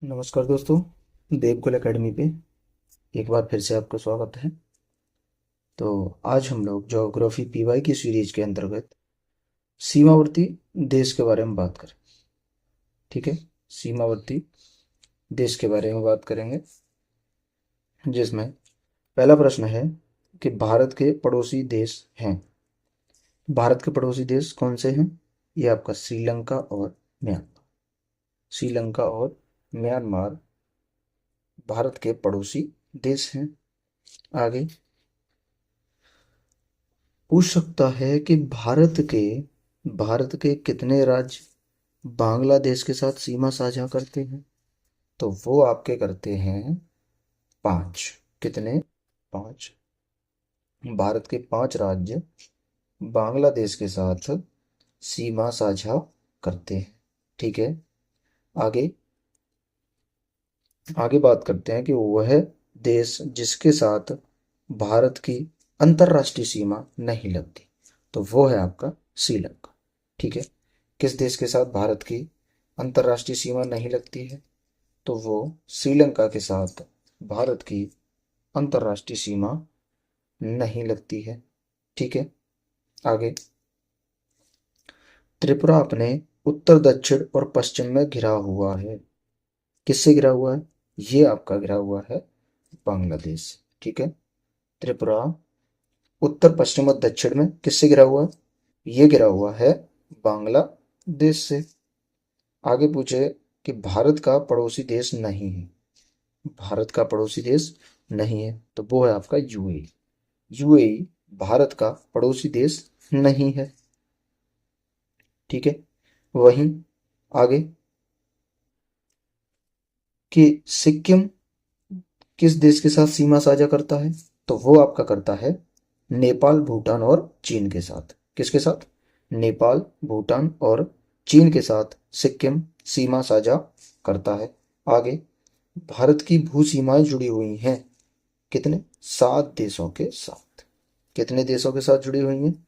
नमस्कार दोस्तों, देवकुल एकेडमी पे एक बार फिर से आपका स्वागत है। तो आज हम लोग ज्योग्राफी पीवाई की सीरीज के अंतर्गत सीमावर्ती देश के बारे में बात करें। ठीक है, सीमावर्ती देश के बारे में बात करेंगे, जिसमें पहला प्रश्न है कि भारत के पड़ोसी देश हैं। भारत के पड़ोसी देश कौन से हैं? ये आपका श्रीलंका और म्यांमार। श्रीलंका और म्यांमार भारत के पड़ोसी देश हैं। आगे पूछ सकता है कि भारत के कितने राज्य बांग्लादेश के साथ सीमा साझा करते हैं? तो वो आपके करते हैं 5। कितने? 5। भारत के 5 राज्य बांग्लादेश के साथ सीमा साझा करते हैं। ठीक है, आगे आगे बात करते हैं कि वह देश जिसके साथ भारत की अंतर्राष्ट्रीय सीमा नहीं लगती, तो वो है आपका श्रीलंका। ठीक है, किस देश के साथ भारत की अंतर्राष्ट्रीय सीमा नहीं लगती है? तो वो श्रीलंका के साथ भारत की अंतर्राष्ट्रीय सीमा नहीं लगती है। ठीक है, आगे त्रिपुरा अपने उत्तर दक्षिण और पश्चिम में घिरा हुआ है। किससे घिरा हुआ है? ये आपका घिरा हुआ है बांग्लादेश। ठीक है, त्रिपुरा उत्तर पश्चिम और दक्षिण में किससे घिरा हुआ है? ये घिरा हुआ है बांग्लादेश से। आगे पूछे कि भारत का पड़ोसी देश नहीं है। भारत का पड़ोसी देश नहीं है, तो वो है आपका यूएई। यूएई भारत का पड़ोसी देश नहीं है। ठीक है, वहीं आगे कि सिक्किम किस देश के साथ सीमा साझा करता है? तो वो आपका करता है नेपाल, भूटान और चीन के साथ। किसके साथ? नेपाल, भूटान और चीन के साथ सिक्किम सीमा साझा करता है। आगे भारत की भू सीमाएं जुड़ी हुई हैं कितने? 7 देशों के साथ। कितने देशों के साथ जुड़ी हुई हैं?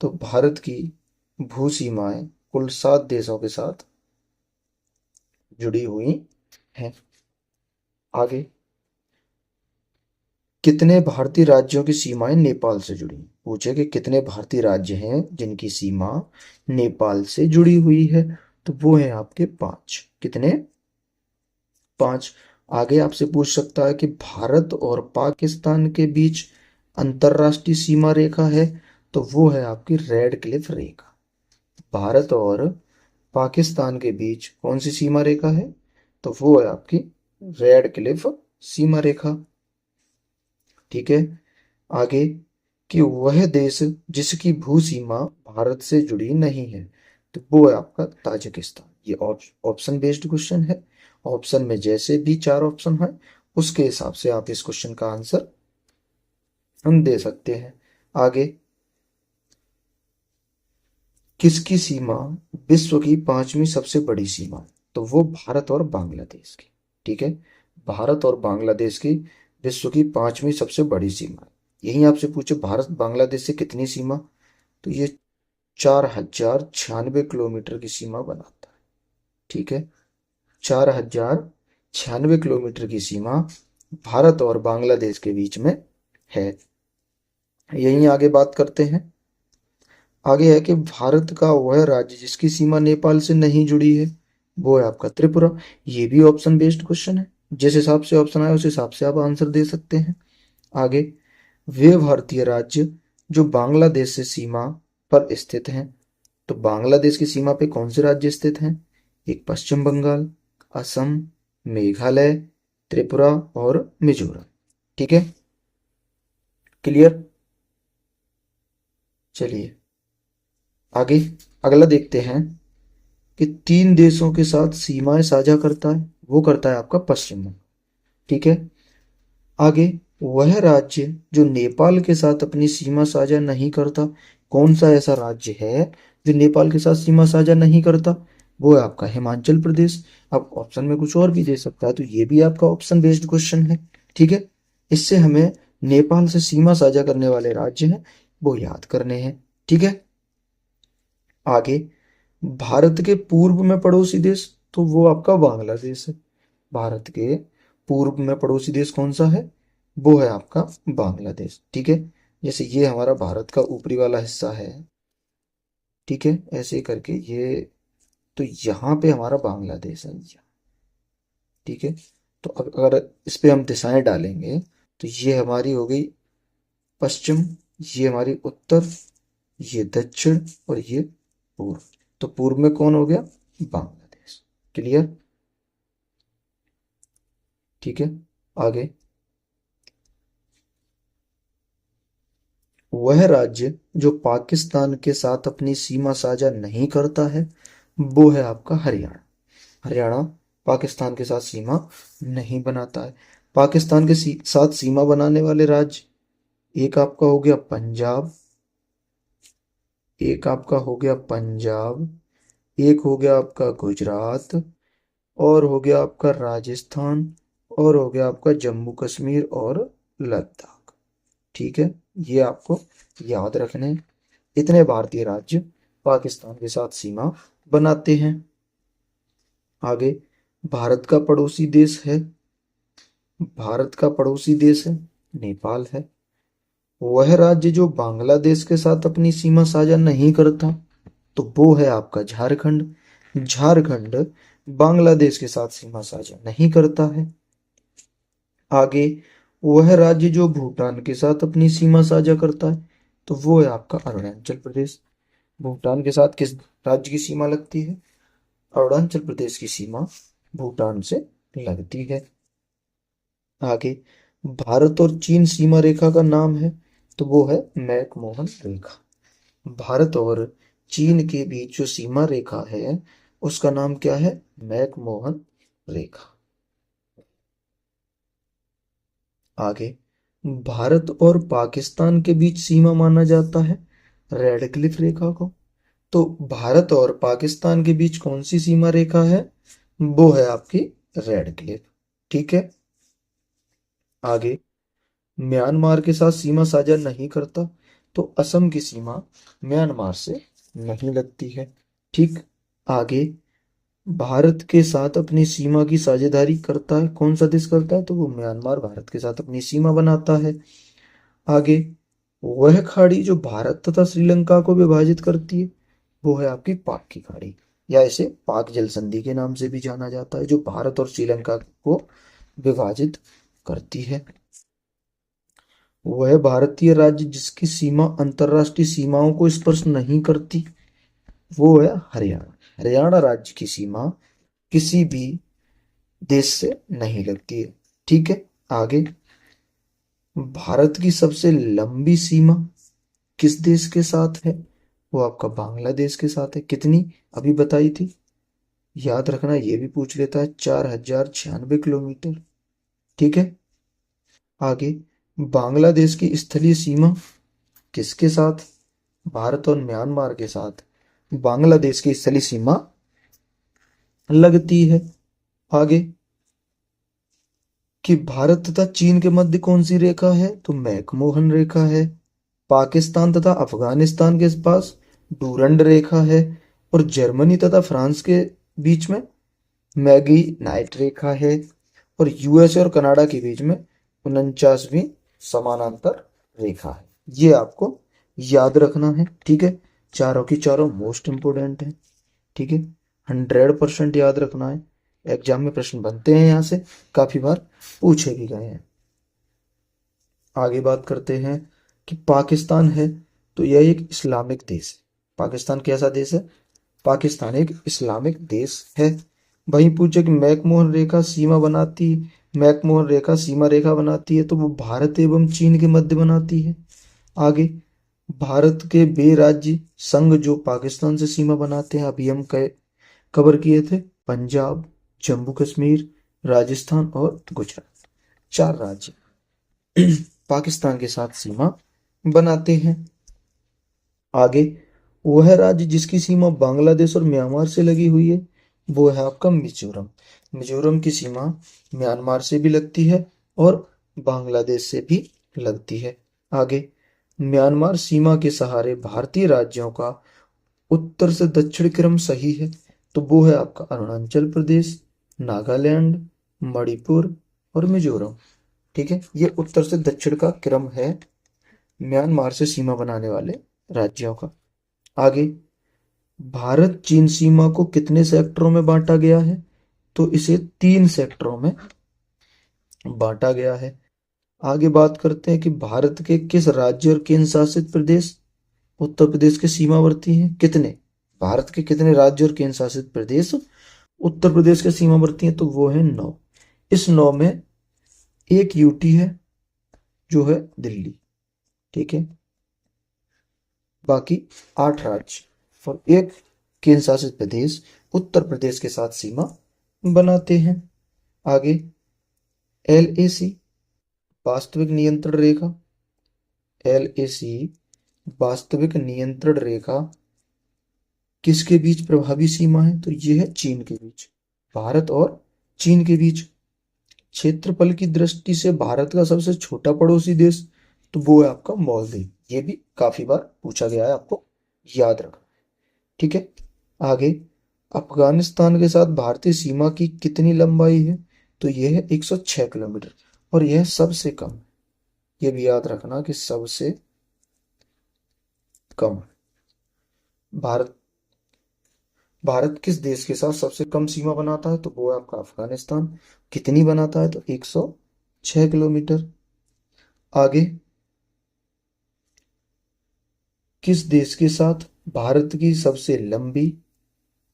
तो भारत की भू सीमाएं कुल 7 देशों के साथ जुड़ी हुई हैं। आगे कितने भारतीय राज्यों की सीमाएं नेपाल से जुड़ी? पूछे कि कितने भारतीय राज्य हैं जिनकी सीमा नेपाल से जुड़ी हुई है? तो वो है आपके 5। कितने? 5। आगे आपसे पूछ सकता है कि भारत और पाकिस्तान के बीच अंतरराष्ट्रीय सीमा रेखा है, तो वो है आपकी रेड क्लिफ रेखा। भारत और पाकिस्तान के बीच कौन सी सीमा रेखा है? तो वो है आपकी रेड क्लिफ सीमा रेखा। ठीक है, आगे कि वह देश जिसकी भू सीमा भारत से जुड़ी नहीं है, तो वो है आपका ताजिकिस्तान। ये ऑप्शन बेस्ड क्वेश्चन है। ऑप्शन में जैसे भी 4 ऑप्शन है, उसके हिसाब से आप इस क्वेश्चन का आंसर हम दे सकते हैं। आगे किसकी सीमा विश्व की 5वीं सबसे बड़ी सीमा है? तो वो भारत और बांग्लादेश की। ठीक है, भारत और बांग्लादेश की विश्व की 5वीं सबसे बड़ी सीमा है। यही आपसे पूछे भारत बांग्लादेश से कितनी सीमा, तो ये 4096 किलोमीटर की सीमा बनाता है। ठीक है, 4096 किलोमीटर की सीमा भारत और बांग्लादेश के बीच में है। यही आगे बात करते हैं। आगे है कि भारत का वह राज्य जिसकी सीमा नेपाल से नहीं जुड़ी है, वो है आपका त्रिपुरा। ये भी ऑप्शन बेस्ड क्वेश्चन है। जिस हिसाब से ऑप्शन आए उस हिसाब से आप आंसर दे सकते हैं। आगे वे भारतीय राज्य जो बांग्लादेश से सीमा पर स्थित हैं, तो बांग्लादेश की सीमा पे कौन से राज्य स्थित हैं? एक पश्चिम बंगाल, असम, मेघालय, त्रिपुरा और मिजोरम। ठीक है, क्लियर? चलिए आगे अगला देखते हैं कि 3 देशों के साथ सीमाएं साझा करता है, वो करता है आपका पश्चिम बंगाल। ठीक है, आगे वह राज्य जो नेपाल के साथ अपनी सीमा साझा नहीं करता, कौन सा ऐसा राज्य है जो नेपाल के साथ सीमा साझा नहीं करता? वो है आपका हिमाचल प्रदेश। अब ऑप्शन में कुछ और भी दे सकता है, तो ये भी आपका ऑप्शन बेस्ड क्वेश्चन है। ठीक है, इससे हमें नेपाल से सीमा साझा करने वाले राज्य हैं वो याद करने हैं। ठीक है, आगे भारत के पूर्व में पड़ोसी देश, तो वो आपका बांग्लादेश है। भारत के पूर्व में पड़ोसी देश कौन सा है? वो है आपका बांग्लादेश। ठीक है, जैसे ये हमारा भारत का ऊपरी वाला हिस्सा है, ठीक है, ऐसे करके ये, तो यहाँ पे हमारा बांग्लादेश है। ठीक है, तो अब अगर इस पे हम दिशाएं डालेंगे तो ये हमारी हो गई पश्चिम, ये हमारी उत्तर, ये दक्षिण और ये पूर्व। तो पूर्व में कौन हो गया? बांग्लादेश। क्लियर? ठीक है, आगे। वह राज्य जो पाकिस्तान के साथ अपनी सीमा साझा नहीं करता है वो है आपका हरियाणा। हरियाणा पाकिस्तान के साथ सीमा नहीं बनाता है। पाकिस्तान के साथ सीमा बनाने वाले राज्य, एक आपका हो गया पंजाब, एक आपका हो गया पंजाब, एक हो गया आपका गुजरात, और हो गया आपका राजस्थान, और हो गया आपका जम्मू कश्मीर और लद्दाख। ठीक है, ये आपको याद रखने हैं। इतने भारतीय राज्य पाकिस्तान के साथ सीमा बनाते हैं। आगे, भारत का पड़ोसी देश है, भारत का पड़ोसी देश है नेपाल है। वह राज्य जो बांग्लादेश के साथ अपनी सीमा साझा नहीं करता तो वो है आपका झारखंड। झारखंड बांग्लादेश के साथ सीमा साझा नहीं करता है। आगे, वह राज्य जो भूटान के साथ अपनी सीमा साझा करता है तो वो है आपका अरुणाचल प्रदेश। भूटान के साथ किस राज्य की सीमा लगती है? अरुणाचल प्रदेश की सीमा भूटान से लगती है। आगे, भारत और चीन सीमा रेखा का नाम है तो वो है मैकमोहन रेखा। भारत और चीन के बीच जो सीमा रेखा है उसका नाम क्या है? मैकमोहन रेखा। आगे, भारत और पाकिस्तान के बीच सीमा माना जाता है रेड क्लिफ रेखा को। तो भारत और पाकिस्तान के बीच कौन सी सीमा रेखा है? वो है आपकी रेड क्लिफ। ठीक है, आगे, म्यांमार के साथ सीमा साझा नहीं करता तो असम की सीमा म्यांमार से नहीं लगती है। ठीक, आगे, भारत के साथ अपनी सीमा की साझेदारी करता है, कौन सा देश करता है? तो वो म्यांमार भारत के साथ अपनी सीमा बनाता है। आगे, वह खाड़ी जो भारत तथा श्रीलंका को विभाजित करती है वो है आपकी पाक की खाड़ी, या इसे पाक जल संधि के नाम से भी जाना जाता है, जो भारत और श्रीलंका को विभाजित करती है। वह भारतीय राज्य जिसकी सीमा अंतर्राष्ट्रीय सीमाओं को स्पर्श नहीं करती वो है हरियाणा। हरियाणा राज्य की सीमा किसी भी देश से नहीं लगती है। ठीक है, आगे, भारत की सबसे लंबी सीमा किस देश के साथ है? वो आपका बांग्लादेश के साथ है। कितनी? अभी बताई थी, याद रखना, ये भी पूछ लेता है, 4096 किलोमीटर। ठीक है, आगे, बांग्लादेश की स्थलीय सीमा किसके साथ? भारत और म्यांमार के साथ बांग्लादेश की स्थलीय सीमा लगती है। आगे, कि भारत तथा चीन के मध्य कौन सी रेखा है? तो मैकमोहन रेखा है। पाकिस्तान तथा अफगानिस्तान के पास डूरंड रेखा है। और जर्मनी तथा फ्रांस के बीच में मैगी नाइट रेखा है। और यूएसए और कनाडा के बीच में 49वीं समानांतर रेखा है। ये आपको याद रखना है। ठीक है, चारों की चारों मोस्ट इंपोर्टेंट है। ठीक है, 100% याद रखना है। एग्जाम में प्रश्न बनते हैं, यहाँ से काफी बार पूछे भी गए हैं। आगे बात करते हैं कि पाकिस्तान है तो यह एक इस्लामिक देश है। पाकिस्तान कैसा देश है? पाकिस्तान एक इस्लामिक देश है। वहीं पूछे कि मैकमोहन रेखा सीमा बनाती, मैकमोहन रेखा सीमा रेखा बनाती है तो वो भारत एवं चीन के मध्य बनाती है। आगे, भारत के वे राज्य संघ जो पाकिस्तान से सीमा बनाते हैं अभी हम कवर किए थे, पंजाब, जम्मू कश्मीर, राजस्थान और गुजरात। 4 राज्य पाकिस्तान के साथ सीमा बनाते हैं। आगे, वह राज्य जिसकी सीमा बांग्लादेश और म्यांमार से लगी हुई है वो है आपका मिजोरम। मिजोरम की सीमा म्यांमार से भी लगती है और बांग्लादेश से भी लगती है। आगे, म्यांमार सीमा के सहारे भारतीय राज्यों का उत्तर से दक्षिण क्रम सही है तो वो है आपका अरुणाचल प्रदेश, नागालैंड, मणिपुर और मिजोरम। ठीक है, ये उत्तर से दक्षिण का क्रम है म्यांमार से सीमा बनाने वाले राज्यों का। आगे, भारत चीन सीमा को कितने सेक्टरों में बांटा गया है? तो इसे 3 सेक्टरों में बांटा गया है। आगे बात करते हैं कि भारत के किस राज्य और केंद्र शासित प्रदेश उत्तर प्रदेश के सीमावर्ती हैं? कितने? भारत के कितने राज्य और केंद्र शासित प्रदेश उत्तर प्रदेश के सीमावर्ती हैं? तो वो है 9। इस 9 में एक यूटी है जो है दिल्ली। ठीक है, बाकी 8 राज्य और एक केंद्र शासित प्रदेश उत्तर प्रदेश के साथ सीमा बनाते हैं। आगे, एलएसी वास्तविक नियंत्रण रेखा। एलएसी वास्तविक नियंत्रण रेखा किसके बीच प्रभावी सीमा है? तो ये है चीन के बीच, भारत और चीन के बीच। क्षेत्रफल की दृष्टि से भारत का सबसे छोटा पड़ोसी देश, तो वो है आपका मालदीव। ये भी काफी बार पूछा गया है, आपको याद रखना। ठीक है, आगे, अफगानिस्तान के साथ भारतीय सीमा की कितनी लंबाई है? तो यह है 106 किलोमीटर और यह सबसे कम है। ये भी याद रखना कि सबसे कम। भारत भारत किस देश के साथ सबसे कम सीमा बनाता है? तो वो है आपका अफगानिस्तान। कितनी बनाता है? तो 106 किलोमीटर। आगे, किस देश के साथ भारत की सबसे लंबी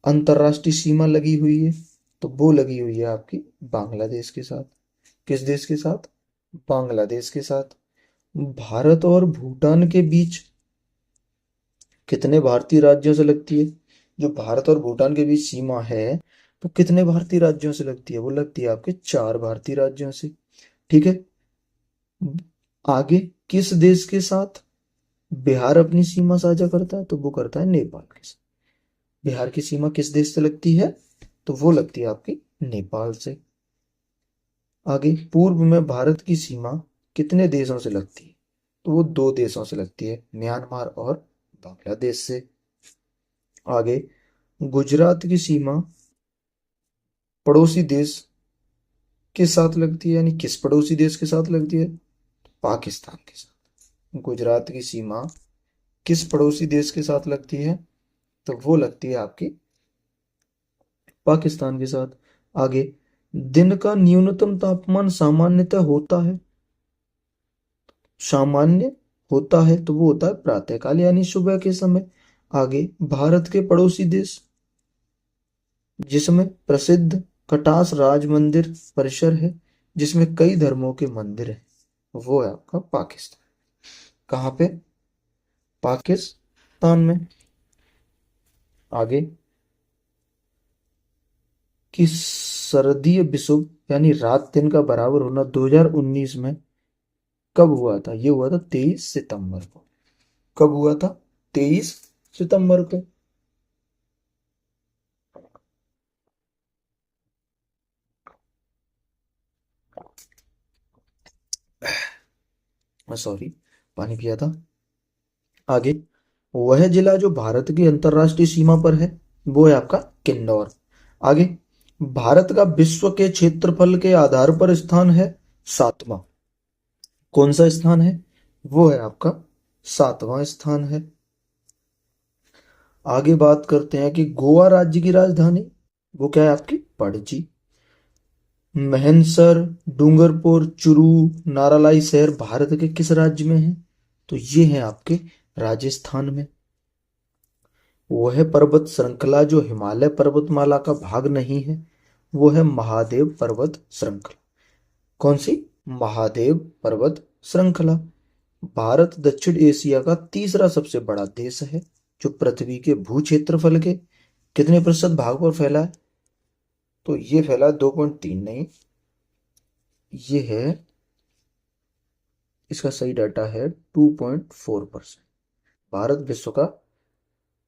अंतरराष्ट्रीय सीमा लगी हुई है? तो वो लगी हुई है आपकी बांग्लादेश के साथ। किस देश के साथ? बांग्लादेश के साथ। भारत और भूटान के बीच कितने भारतीय राज्यों से लगती है? जो भारत और भूटान के बीच सीमा है, तो कितने भारतीय राज्यों से लगती है? वो लगती है आपके 4 भारतीय राज्यों से। ठीक है, आगे, किस देश के साथ बिहार अपनी सीमा साझा करता है? तो वो करता है नेपाल के साथ। बिहार की सीमा किस देश से लगती है? तो वो लगती है आपकी नेपाल से। आगे, पूर्व में भारत की सीमा कितने देशों से लगती है? तो वो 2 देशों से लगती है, म्यांमार और बांग्लादेश से। आगे, गुजरात की सीमा पड़ोसी देश के साथ लगती है, यानी किस पड़ोसी देश के साथ लगती है? पाकिस्तान के साथ। गुजरात की सीमा किस पड़ोसी देश के साथ लगती है? तो वो लगती है आपकी पाकिस्तान के साथ। आगे, दिन का न्यूनतम तापमान सामान्यतः होता है, सामान्य होता है तो वो होता है प्रातःकाल यानी सुबह के समय। आगे, भारत के पड़ोसी देश जिसमें प्रसिद्ध कटास राज मंदिर परिसर है, जिसमें कई धर्मों के मंदिर हैं, वो है आपका पाकिस्तान। कहाँ पे? पाकिस्तान में। आगे, कि शरदीय विषुव यानी रात दिन का बराबर होना 2019 में कब हुआ था? ये हुआ था 23 सितंबर को। कब हुआ था? 23 सितंबर को। सॉरी, पानी पिया था। आगे, वह जिला जो भारत की अंतरराष्ट्रीय सीमा पर है, वो है आपका किन्नौर। आगे, भारत का विश्व के क्षेत्रफल के आधार पर स्थान है 7वां। कौन सा स्थान है? वो है आपका 7वां स्थान है। आगे बात करते हैं कि गोवा राज्य की राजधानी, वो क्या है आपकी? पणजी। महेंसर, डूंगरपुर, चुरू, नारालाई शहर भारत के किस राज्य में है? तो ये है आपके राजस्थान में। वह पर्वत श्रृंखला जो हिमालय पर्वतमाला का भाग नहीं है, वो है महादेव पर्वत श्रृंखला। कौन सी? महादेव पर्वत श्रृंखला। भारत दक्षिण एशिया का तीसरा सबसे बड़ा देश है, जो पृथ्वी के भू क्षेत्रफल के कितने प्रतिशत भाग पर फैला है? तो ये फैला 2.3 नहीं, ये है, इसका सही डाटा है 2.4%। भारत विश्व का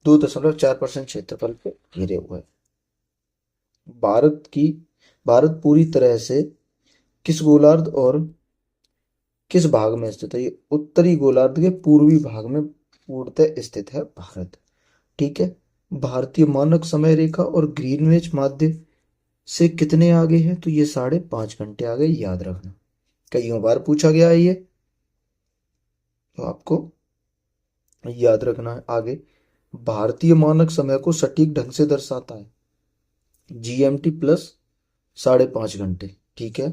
2.4% क्षेत्रफल पे घिरे हुए है। भारत पूरी तरह से किस गोलार्ध और किस भाग में स्थित है? ये उत्तरी गोलार्ध के पूर्वी भाग में पूर्णतः स्थित है भारत। ठीक है, भारतीय मानक समय रेखा और ग्रीनविच माध्य से कितने आगे है? तो ये 5.5 घंटे आगे, याद रखना। कईयों बार पूछा गया है ये, तो आपको याद रखना है। आगे, भारतीय मानक समय को सटीक ढंग से दर्शाता है GMT प्लस 5.5 घंटे। ठीक है,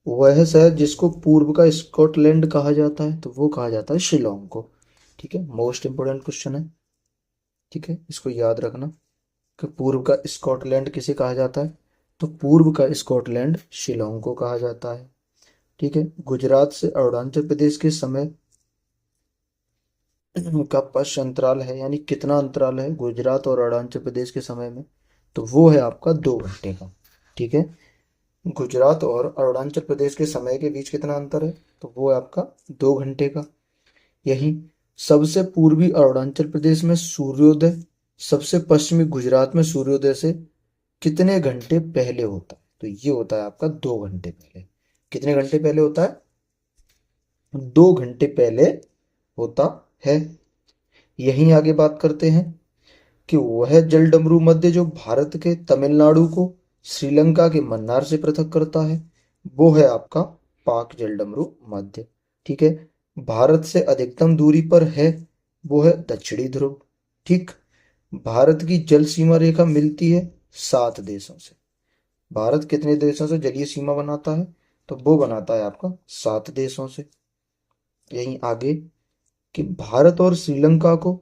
वह शहर जिसको पूर्व का स्कॉटलैंड कहा जाता है, तो वो कहा जाता है शिलोंग को। ठीक है, मोस्ट इंपोर्टेंट क्वेश्चन है। ठीक है, इसको याद रखना कि पूर्व का स्कॉटलैंड किसे कहा जाता है, तो पूर्व का स्कॉटलैंड शिलोंग को कहा जाता है। ठीक है, गुजरात से अरुणाचल प्रदेश के समय का पश्च अंतराल है, यानी कितना अंतराल है गुजरात और अरुणाचल प्रदेश के समय में, तो वो है आपका 2 घंटे का। ठीक है, गुजरात और अरुणाचल प्रदेश के समय के बीच कितना अंतर है, तो वो है आपका 2 घंटे का। यही सबसे पूर्वी अरुणाचल प्रदेश में सूर्योदय सबसे पश्चिमी गुजरात में सूर्योदय से कितने घंटे पहले होता है, तो ये होता है आपका 2 घंटे पहले। कितने घंटे पहले होता है? 2 घंटे पहले होता है। यहीं आगे बात करते हैं कि वह जलडमरू मध्य जो भारत के तमिलनाडु को श्रीलंका के मन्नार से पृथक करता है, वो है आपका पाक जलडमरू मध्य। ठीक है, भारत से अधिकतम दूरी पर है, वो है दक्षिणी ध्रुव। ठीक, भारत की जल सीमा रेखा मिलती है 7 देशों से। भारत कितने देशों से जलीय सीमा बनाता है, तो वो बनाता है आपका 7 देशों से। यहीं आगे कि भारत और श्रीलंका को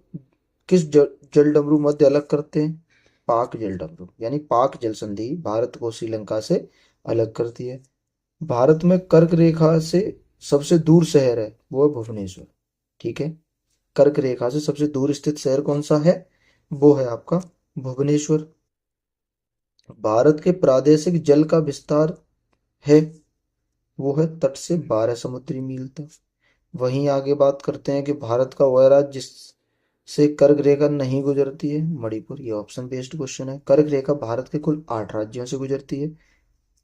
किस जलडमरू मध्य अलग करते हैं? पाक जलडमरू, यानी पाक जल संधि भारत को श्रीलंका से अलग करती है। भारत में कर्क रेखा से सबसे दूर शहर है, वो है भुवनेश्वर। ठीक है, कर्क रेखा से सबसे दूर स्थित शहर कौन सा है, वो है आपका भुवनेश्वर। भारत के प्रादेशिक जल का विस्तार है, वो है तट से 12 समुद्री मील तक। वहीं आगे बात करते हैं कि भारत का वह राज्य जिससे कर्क रेखा नहीं गुजरती है, मणिपुर। ये ऑप्शन बेस्ड क्वेश्चन है। कर्क रेखा भारत के कुल 8 राज्यों से गुजरती है।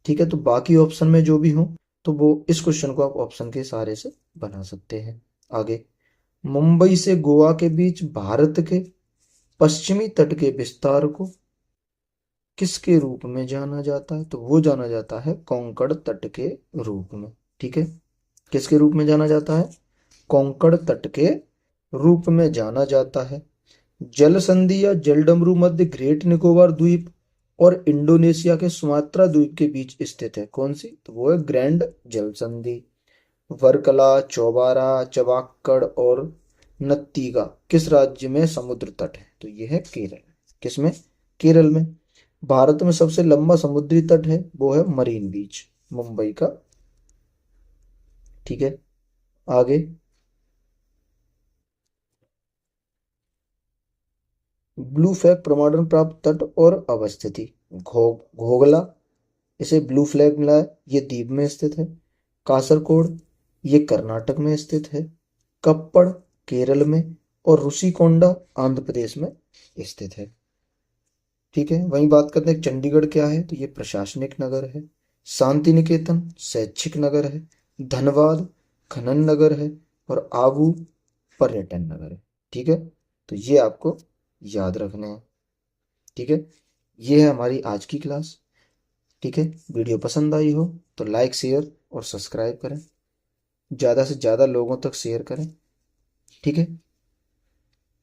ठीक है, तो बाकी ऑप्शन में जो भी हो, तो वो इस क्वेश्चन को आप ऑप्शन के सहारे से बना सकते हैं। आगे, मुंबई से गोवा के बीच भारत के पश्चिमी तट के विस्तार को किसके रूप में जाना जाता है, तो वो जाना जाता है कोंकण तट के रूप में। ठीक है, किसके रूप में जाना जाता है? कोंकण तट के रूप में जाना जाता है। जल संधि या जलडमरू मध्य ग्रेट निकोबार द्वीप और इंडोनेशिया के सुमात्रा द्वीप के बीच स्थित है। कौन सी? तो वो है ग्रैंड जल संधि। वर्कला, चौबारा, चबाक्कड़ और नत्तीगा किस राज्य में समुद्र तट है, तो ये है केरल। किसमें? केरल में। भारत में सबसे लंबा समुद्री तट है, वो है मरीन बीच, मुंबई का। ठीक है, आगे, ब्लू फ्लैग प्रमाणन प्राप्त तट और अवस्थिति। घोगला, इसे ब्लू फ्लैग मिला है, ये द्वीप में स्थित है। कासरकोड, ये कर्नाटक में स्थित है। कप्पड़, केरल में। और रुषिकोंडा, आंध्र प्रदेश में स्थित है। ठीक है, वहीं बात करते हैं चंडीगढ़ क्या है, तो ये प्रशासनिक नगर है। शांति निकेतन शैक्षिक नगर है। धनबाद खनन नगर है। और आबू पर्यटन नगर है। ठीक है, तो ये आपको याद रखने हैं। ठीक है, ये है हमारी आज की क्लास। ठीक है, वीडियो पसंद आई हो तो लाइक शेयर और सब्सक्राइब करें, ज़्यादा से ज़्यादा लोगों तक शेयर करें। ठीक है,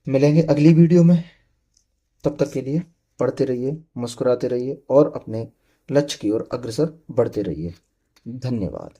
मिलेंगे अगली वीडियो में। तब तक के लिए पढ़ते रहिए, मुस्कुराते रहिए और अपने लक्ष्य की ओर अग्रसर बढ़ते रहिए। धन्यवाद।